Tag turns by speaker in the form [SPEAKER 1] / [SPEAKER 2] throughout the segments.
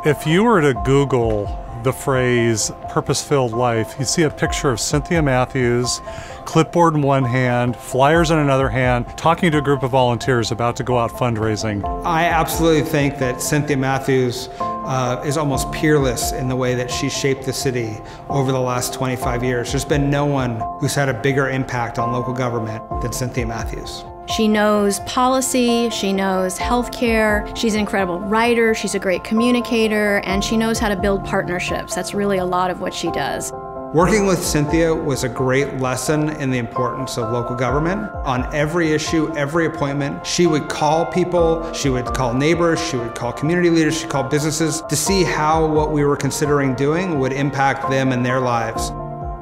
[SPEAKER 1] If you were to Google the phrase purpose-filled life, you see a picture of Cynthia Mathews, clipboard in one hand, flyers in another hand, talking to a group of volunteers about to go out fundraising.
[SPEAKER 2] I absolutely think that Cynthia Mathews is almost peerless in the way that she shaped the city over the last 25 years. There's been no one who's had a bigger impact on local government than Cynthia Mathews.
[SPEAKER 3] She knows policy, she knows healthcare, she's an incredible writer, she's a great communicator, and she knows how to build partnerships. That's really a lot of what she does.
[SPEAKER 2] Working with Cynthia was a great lesson in the importance of local government. On every issue, every appointment, she would call people, she would call neighbors, she would call community leaders, she'd call businesses to see how what we were considering doing would impact them and their lives.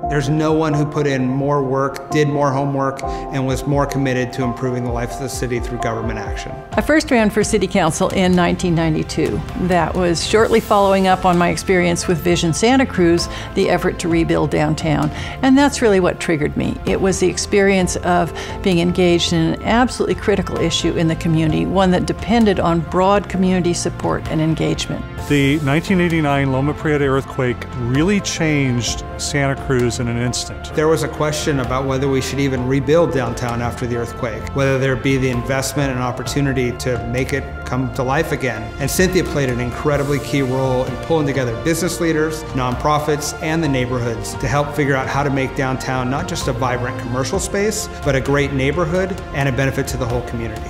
[SPEAKER 2] There's no one who put in more work, did more homework, and was more committed to improving the life of the city through government action.
[SPEAKER 4] I first ran for City Council in 1992. That was shortly following up on my experience with Vision Santa Cruz, the effort to rebuild downtown. And that's really what triggered me. It was the experience of being engaged in an absolutely critical issue in the community, one that depended on broad community support and engagement.
[SPEAKER 1] The 1989 Loma Prieta earthquake really changed Santa Cruz in an instant.
[SPEAKER 2] There was a question about whether we should even rebuild downtown after the earthquake, whether there be the investment and opportunity to make it come to life again. And Cynthia played an incredibly key role in pulling together business leaders, nonprofits, and the neighborhoods to help figure out how to make downtown not just a vibrant commercial space, but a great neighborhood and a benefit to the whole community.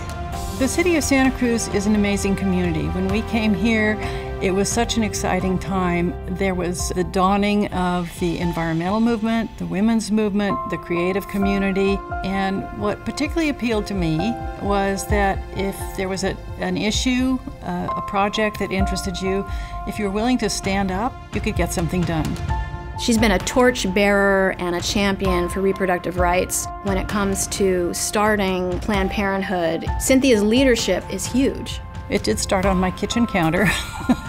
[SPEAKER 4] The city of Santa Cruz is an amazing community. When we came here, it was such an exciting time. There was the dawning of the environmental movement, the women's movement, the creative community, and what particularly appealed to me was that if there was an issue, a project that interested you, if you were willing to stand up, you could get something done.
[SPEAKER 3] She's been a torch bearer and a champion for reproductive rights when it comes to starting Planned Parenthood. Cynthia's leadership is huge.
[SPEAKER 4] It did start on my kitchen counter.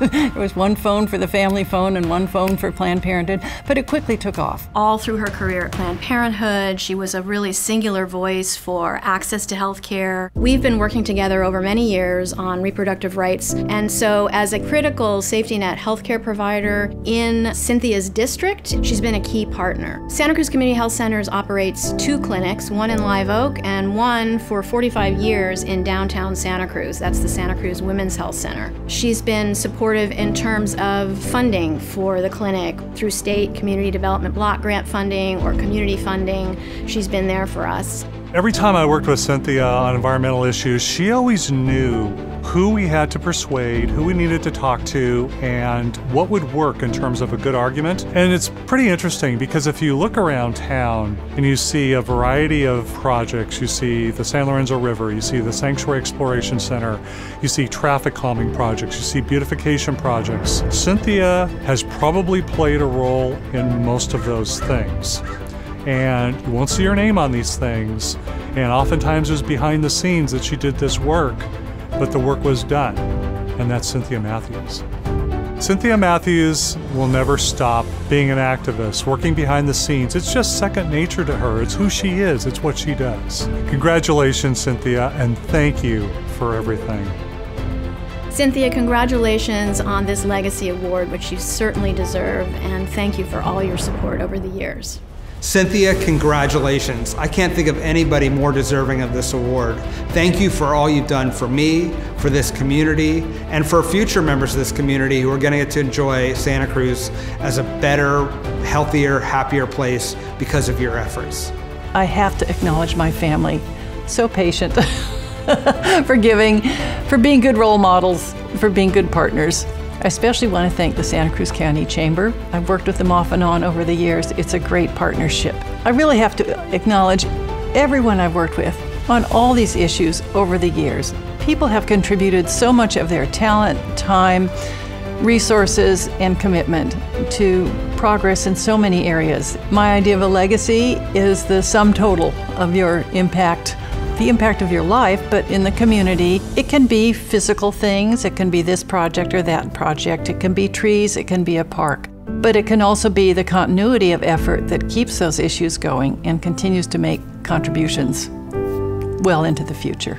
[SPEAKER 4] There was one phone for the family phone and one phone for Planned Parenthood, but it quickly took off.
[SPEAKER 3] All through her career at Planned Parenthood, she was a really singular voice for access to health care. We've been working together over many years on reproductive rights, and so as a critical safety net healthcare provider in Cynthia's district, she's been a key partner. Santa Cruz Community Health Centers operates 2 clinics, one in Live Oak and one for 45 years in downtown Santa Cruz. That's the Santa Cruz Women's Health Center. She's been supportive in terms of funding for the clinic through state community development block grant funding or community funding. She's been there for us.
[SPEAKER 1] Every time I worked with Cynthia on environmental issues, she always knew who we had to persuade, who we needed to talk to, and what would work in terms of a good argument. And it's pretty interesting because if you look around town and you see a variety of projects, you see the San Lorenzo River, you see the Sanctuary Exploration Center, you see traffic calming projects, you see beautification projects. Cynthia has probably played a role in most of those things. And you won't see her name on these things. And oftentimes it was behind the scenes that she did this work, but the work was done. And that's Cynthia Mathews. Cynthia Mathews will never stop being an activist, working behind the scenes. It's just second nature to her. It's who she is. It's what she does. Congratulations, Cynthia, and thank you for everything.
[SPEAKER 3] Cynthia, congratulations on this Legacy Award, which you certainly deserve, and thank you for all your support over the years.
[SPEAKER 2] Cynthia, congratulations. I can't think of anybody more deserving of this award. Thank you for all you've done for me, for this community, and for future members of this community who are going to get to enjoy Santa Cruz as a better, healthier, happier place because of your efforts.
[SPEAKER 4] I have to acknowledge my family. So patient, forgiving, for being good role models, for being good partners. I especially want to thank the Santa Cruz County Chamber. I've worked with them off and on over the years. It's a great partnership. I really have to acknowledge everyone I've worked with on all these issues over the years. People have contributed so much of their talent, time, resources, and commitment to progress in so many areas. My idea of a legacy is the sum total of your impact, the impact of your life, but in the community. It can be physical things, it can be this project or that project, it can be trees, it can be a park. But it can also be the continuity of effort that keeps those issues going and continues to make contributions well into the future.